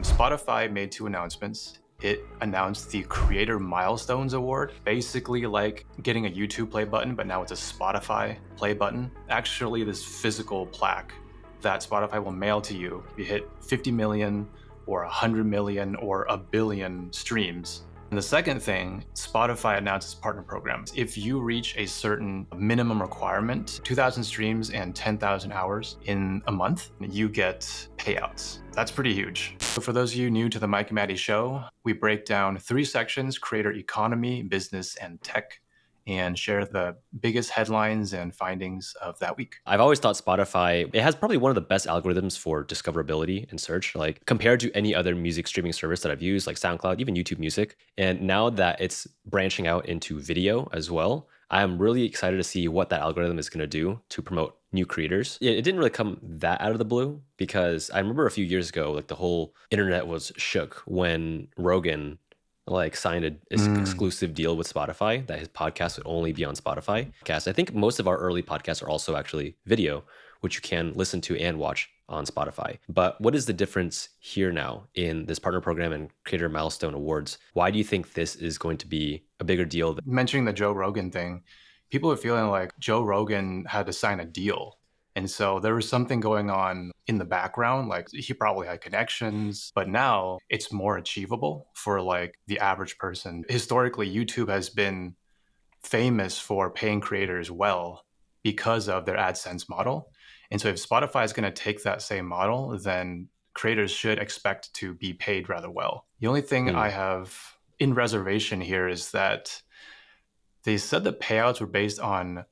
Spotify made two announcements. It announced the Creator Milestones Award, basically like getting a YouTube play button, but now it's a Spotify play button. Actually, this physical plaque that Spotify will mail to you. If you hit 50 million or 100 million or a billion streams. And the second thing, Spotify announces partner programs. If you reach a certain minimum requirement, 2,000 streams and 10,000 hours in a month, you get payouts. That's pretty huge. So for those of you new to the Mike and Maddie show, we break down 3 sections: creator economy, business, and tech, and share the biggest headlines and findings of that week. I've always thought Spotify, it has probably one of the best algorithms for discoverability and search, like compared to any other music streaming service that I've used, like SoundCloud, even YouTube Music. And now that it's branching out into video as well, I'm really excited to see what that algorithm is going to do to promote new creators. It didn't really come that out of the blue, because I remember a few years ago, like the whole internet was shook when Rogan signed an exclusive deal with Spotify that his podcast would only be on Spotify. I think most of our early podcasts are also actually video, which you can listen to and watch on Spotify. But what is the difference here now in this partner program and Creator Milestone Awards? Why do you think this is going to be a bigger deal? Mentioning the Joe Rogan thing, people are feeling like Joe Rogan had to sign a deal. And so there was something going on in the background, like he probably had connections, but now it's more achievable for like the average person. Historically, YouTube has been famous for paying creators well because of their AdSense model. And so if Spotify is going to take that same model, then creators should expect to be paid rather well. The only thing I have in reservation here is that they said the payouts were based on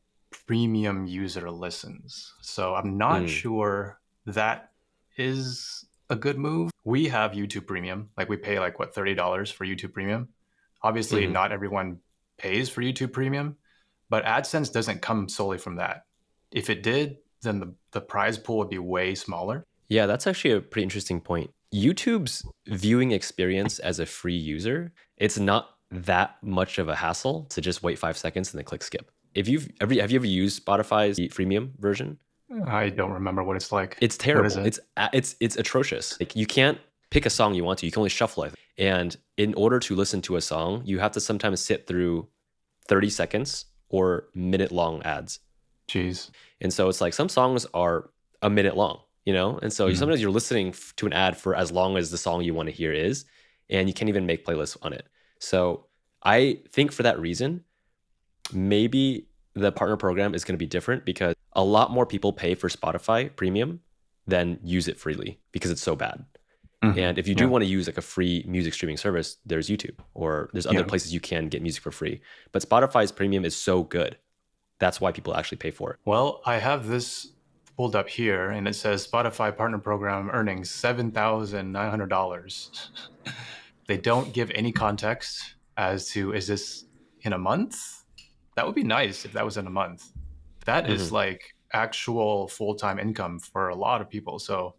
premium user listens. So I'm not sure that is a good move. We have YouTube Premium. Like we pay like what, $30 for YouTube Premium. Obviously, not everyone pays for YouTube Premium, but AdSense doesn't come solely from that. If it did, then the prize pool would be way smaller. Yeah, that's actually a pretty interesting point. YouTube's viewing experience as a free user, it's not that much of a hassle to just wait 5 seconds and then click skip. Have you ever used Spotify's freemium version? I don't remember what it's like. It's terrible. What is it? It's atrocious. Like you can't pick a song you want to. You can only shuffle it. And in order to listen to a song, you have to sometimes sit through 30 seconds or minute-long ads. Jeez. And so it's like some songs are a minute long, you know? And so sometimes you're listening to an ad for as long as the song you want to hear is, and you can't even make playlists on it. So I think for that reason, maybe the partner program is going to be different, because a lot more people pay for Spotify Premium than use it freely because it's so bad. And if you do want to use like a free music streaming service, there's YouTube, or there's other places you can get music for free. But Spotify's Premium is so good. That's why people actually pay for it. Well, I have this pulled up here, and it says Spotify partner program earnings $7,900. They don't give any context as to, is this in a month? That would be nice if that was in a month. That is like actual full-time income for a lot of people. So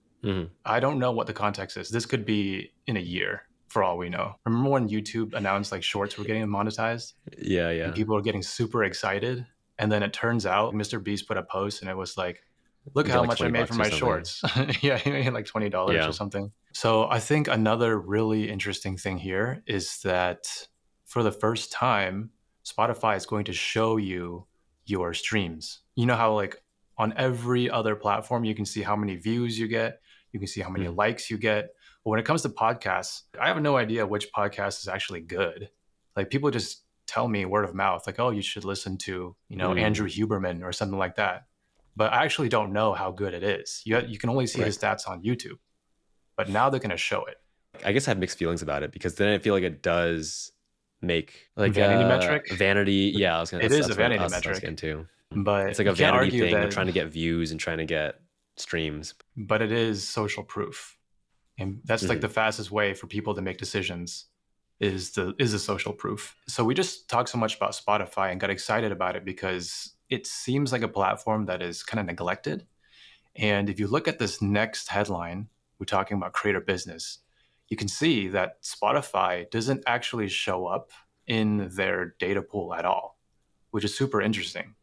I don't know what the context is. This could be in a year for all we know. Remember when YouTube announced like shorts were getting monetized? Yeah. And people were getting super excited. And then it turns out Mr. Beast put a post and it was like, look how much I made from my shorts. Yeah, he made like $20 or something. So I think another really interesting thing here is that for the first time, Spotify is going to show you your streams. You know how like on every other platform, you can see how many views you get, you can see how many likes you get. But when it comes to podcasts, I have no idea which podcast is actually good. Like people just tell me word of mouth, like, oh, you should listen to, Andrew Huberman or something like that. But I actually don't know how good it is. You can only see his stats on YouTube, but now they're going to show it. I guess I have mixed feelings about it, because then I feel like it does make like vanity metric. Vanity. Yeah, it is a vanity metric too. But it's like a vanity thing of trying to get views and trying to get streams. But it is social proof. And that's like the fastest way for people to make decisions is the social proof. So we just talked so much about Spotify and got excited about it because it seems like a platform that is kind of neglected. And if you look at this next headline, we're talking about creator business, you can see that Spotify doesn't actually show up in their data pool at all, which is super interesting.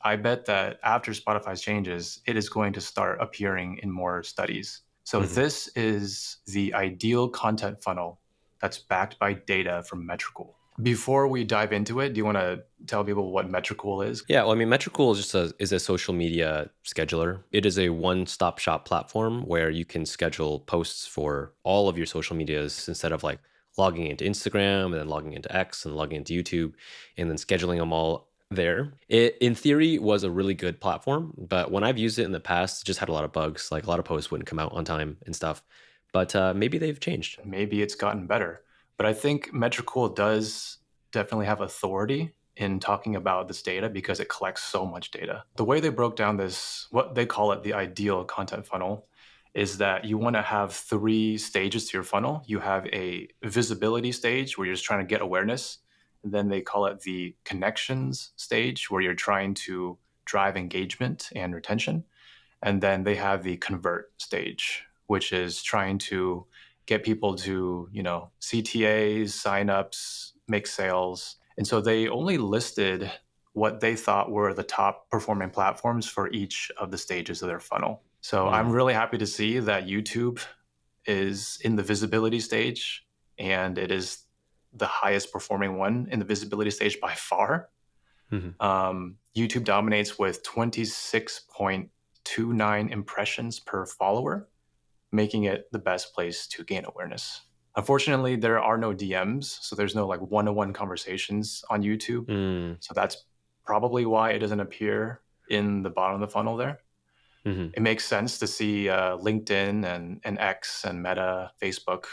I bet that after Spotify's changes, it is going to start appearing in more studies. So Hmm. this is the ideal content funnel that's backed by data from Metricool. Before we dive into it, do you want to tell people what Metricool is? Yeah, well, I mean, Metricool is just a social media scheduler. It is a one-stop shop platform where you can schedule posts for all of your social medias instead of like logging into Instagram and then logging into X and logging into YouTube and then scheduling them all there. It, in theory, was a really good platform, but when I've used it in the past, it just had a lot of bugs. Like a lot of posts wouldn't come out on time and stuff. But maybe they've changed. Maybe it's gotten better. But I think Metricool does definitely have authority in talking about this data because it collects so much data. The way they broke down this, what they call it the ideal content funnel, is that you want to have three stages to your funnel. You have a visibility stage where you're just trying to get awareness. And then they call it the connections stage where you're trying to drive engagement and retention. And then they have the convert stage, which is trying to get people to, CTAs, signups, make sales. And so they only listed what they thought were the top performing platforms for each of the stages of their funnel. So I'm Mm, really happy to see that YouTube is in the visibility stage and it is the highest performing one in the visibility stage by far. mhm. YouTube dominates with 26.29 impressions per follower, making it the best place to gain awareness. Unfortunately, there are no DMs, so there's no like one-on-one conversations on YouTube. Mm, So that's probably why it doesn't appear in the bottom of the funnel there. mhm. It makes sense to see LinkedIn and X and Meta, Facebook.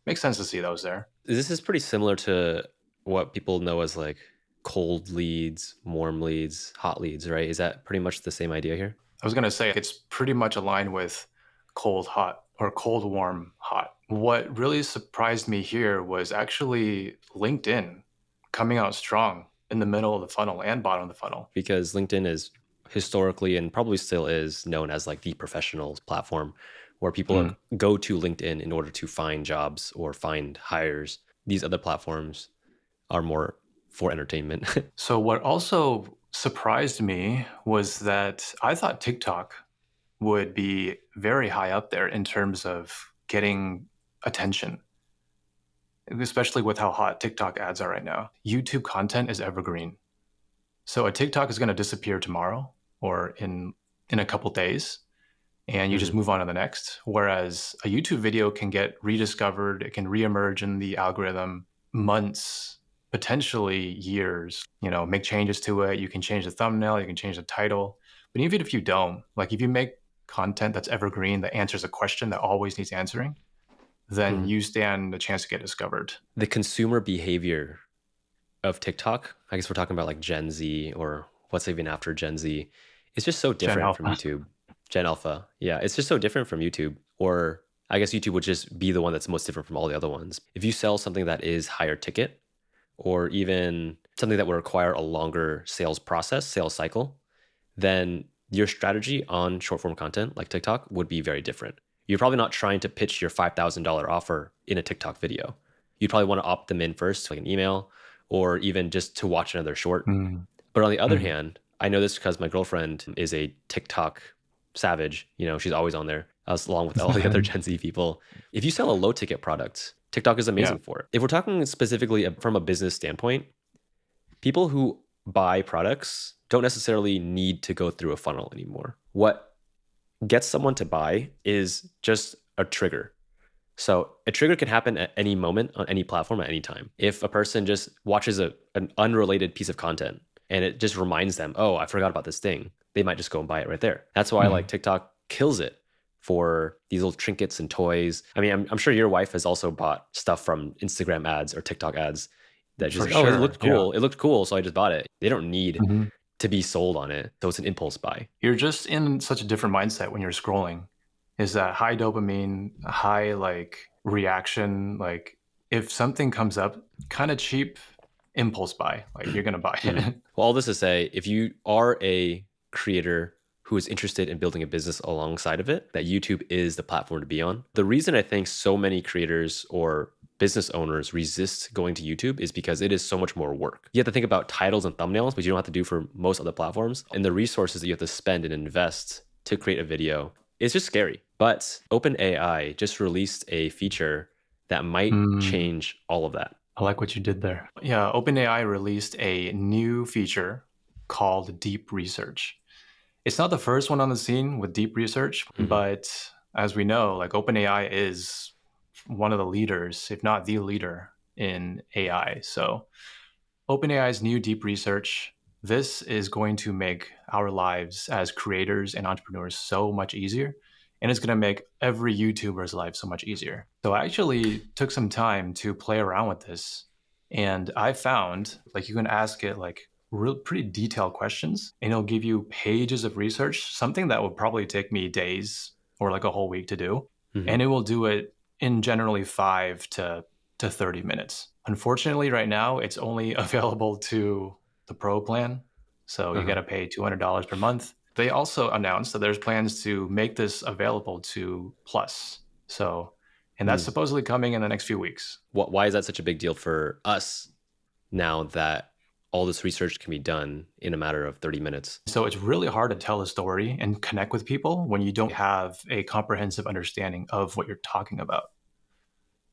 Makes sense to see those there. This is pretty similar to what people know as like cold leads, warm leads, hot leads, right? Is that pretty much the same idea here? I was going to say it's pretty much aligned with cold, hot, or cold, warm, hot. What really surprised me here was actually LinkedIn coming out strong in the middle of the funnel and bottom of the funnel. Because LinkedIn is historically and probably still is known as like the professional platform where people Mm. go to LinkedIn in order to find jobs or find hires. These other platforms are more for entertainment. So, what also surprised me was that I thought TikTok would be very high up there in terms of getting attention, especially with how hot TikTok ads are right now. YouTube content is evergreen. So a TikTok is going to disappear tomorrow or in a couple days, and you just Mhm. move on to the next. Whereas a YouTube video can get rediscovered, it can reemerge in the algorithm months, potentially years. Make changes to it. You can change the thumbnail, you can change the title. But even if you don't, like if you make content that's evergreen that answers a question that always needs answering, then Mhm. you stand a chance to get discovered. The consumer behavior of TikTok, I guess we're talking about like Gen Z or what's even after Gen Z, it's just so Gen different from Alpha. YouTube. Gen Alpha. Yeah, it's just so different from YouTube. Or I guess YouTube would just be the one that's most different from all the other ones. If you sell something that is higher ticket or even something that would require a longer sales process, sales cycle, then your strategy on short form content like TikTok would be very different. You're probably not trying to pitch your $5,000 offer in a TikTok video. You'd probably want to opt them in first, like an email, or even just to watch another short. Mm, But on the other mm, hand, I know this because my girlfriend is a TikTok savage. You know, she's always on there, as along with all the other Gen Z people. If you sell a low ticket product, TikTok is yeah. amazing for it. If we're talking specifically from a business standpoint, people who buy products don't necessarily need to go through a funnel anymore. What gets someone to buy is just a trigger. So a trigger can happen at any moment on any platform at any time. If a person just watches an unrelated piece of content and it just reminds them, oh, I forgot about this thing, they might just go and buy it right there. That's why like Mm, TikTok kills it for these little trinkets and toys. I mean, I'm sure your wife has also bought stuff from Instagram ads or TikTok ads that she's for like, oh, it sure. looked Yeah. cool. It looked cool. So I just bought it. They don't need Mhm. to be sold on it. So it's an impulse buy. You're just in such a different mindset when you're scrolling. Is that high dopamine, high like reaction, like if something comes up kind of cheap, impulse buy, like you're gonna buy Mhm. it. Well, all this to say, if you are a creator who is interested in building a business alongside of it, that YouTube is the platform to be on. The reason I think so many creators or business owners resist going to YouTube is because it is so much more work. You have to think about titles and thumbnails, which you don't have to do for most other platforms, and the resources that you have to spend and invest to create a video. It's just scary. But OpenAI just released a feature that might Mm, change all of that. I like what you did there. Yeah, OpenAI released a new feature called deep research. It's not the first one on the scene with deep research, Mhm. but as we know, like OpenAI is one of the leaders, if not the leader in AI. So OpenAI's new deep research, this is going to make our lives as creators and entrepreneurs so much easier. And it's going to make every YouTuber's life so much easier. So I actually took some time to play around with this. And I found like you can ask it like real pretty detailed questions and it'll give you pages of research, something that would probably take me days or like a whole week to do. And Mhm. it will do it in generally to 30 minutes. Unfortunately, right now, it's only available to the Pro plan. So you got Uh-huh. to pay $200 per month. They also announced that there's plans to make this available to Plus. So, and that's Mm. supposedly coming in the next few weeks. Why is that such a big deal for us now that all this research can be done in a matter of 30 minutes? So it's really hard to tell a story and connect with people when you don't have a comprehensive understanding of what you're talking about.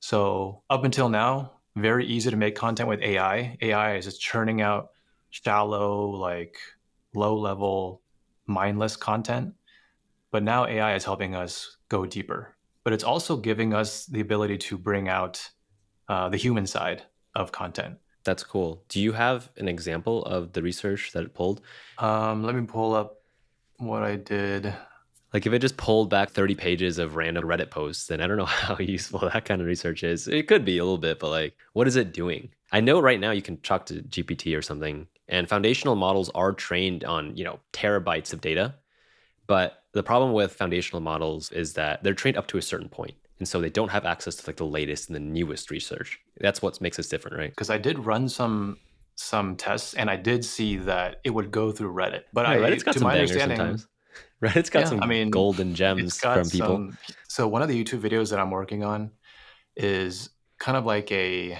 So up until now, very easy to make content with AI. AI is just churning out shallow, like low level, mindless content. But now AI is helping us go deeper. But it's also giving us the ability to bring out the human side of content. That's cool. Do you have an example of the research that it pulled? Let me pull up what I did. Like if it just pulled back 30 pages of random Reddit posts, then I don't know how useful that kind of research is. It could be a little bit, but like, what is it doing? I know right now you can talk to GPT or something, and foundational models are trained on, terabytes of data. But the problem with foundational models is that they're trained up to a certain point, and so they don't have access to like the latest and the newest research. That's what makes us different, right? Because I did run some tests and I did see that it would go through Reddit. But Yeah, I Reddit's got to some my bangers understanding, sometimes. Reddit's got yeah, I some mean, golden it's gems got from people. some. So one of the YouTube videos that I'm working on is kind of like a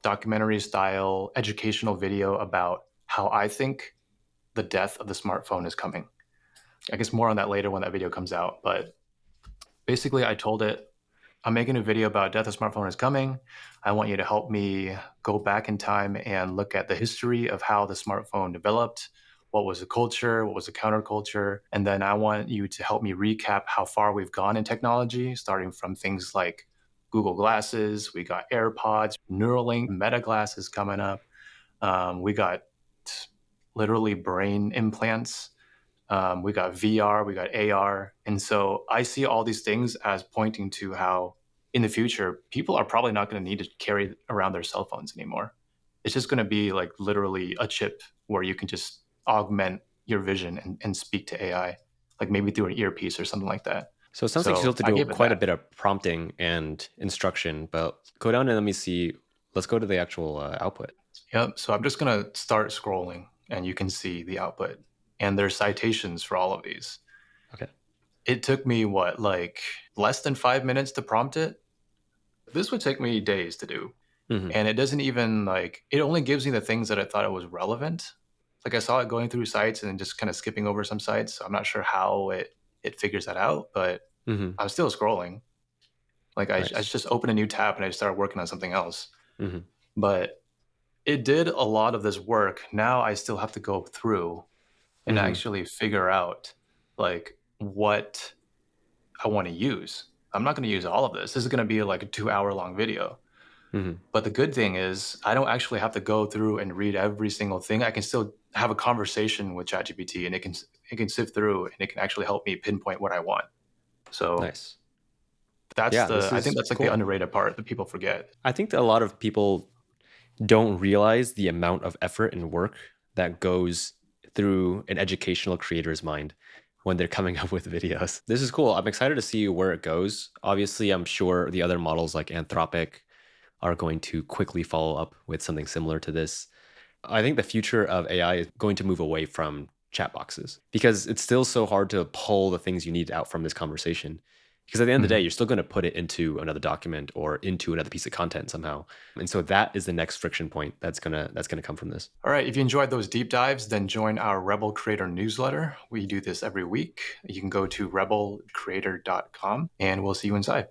documentary style educational video about how I think the death of the smartphone is coming. I guess more on that later when that video comes out. But basically, I told it I'm making a video about death of smartphone is coming. I want you to help me go back in time and look at the history of how the smartphone developed. What was the culture? What was the counterculture? And then I want you to help me recap how far we've gone in technology, starting from things like Google Glasses, we got AirPods, Neuralink, Meta glasses coming up. We got literally brain implants, we got VR, we got AR. And so I see all these things as pointing to how in the future, people are probably not going to need to carry around their cell phones anymore. It's just going to be like literally a chip where you can just augment your vision and speak to AI, like maybe through an earpiece or something like that. So it sounds like you still So have to I do gave it quite a that. bit of prompting and instruction, but go down and let me see. Let's go to the actual output. Yep. So I'm just going to start scrolling and you can see the output. And there's citations for all of these. Okay. It took me what, like less than 5 minutes to prompt it. This would take me days to do. Hmm. And it doesn't even like it only gives me the things that I thought it was relevant. Like I saw it going through sites and then just kind of skipping over some sites. So I'm not sure how it figures that out, but Hmm. I'm still scrolling. Like I Nice. just opened a new tab and I started working on something else. Hmm. But it did a lot of this work. Now I still have to go through and Hmm. actually figure out like what I want to use. I'm not going to use all of this. This is going to be like a 2 hour long video. Hmm. But the good thing is, I don't actually have to go through and read every single thing. I can still have a conversation with ChatGPT, and it can sift through, and it can actually help me pinpoint what I want. So Nice. that's Yeah, the this I think is that's like the cool. underrated part that people forget. I think that a lot of people don't realize the amount of effort and work that goes through an educational creator's mind when they're coming up with videos. This is cool. I'm excited to see where it goes. Obviously, I'm sure the other models like Anthropic are going to quickly follow up with something similar to this. I think the future of AI is going to move away from chat boxes because it's still so hard to pull the things you need out from this conversation. Because at the end of the day, Mhm. you're still going to put it into another document or into another piece of content somehow. And so that is the next friction point that's gonna come from this. All right, if you enjoyed those deep dives, then join our Rebel Creator newsletter. We do this every week. You can go to rebelcreator.com and we'll see you inside.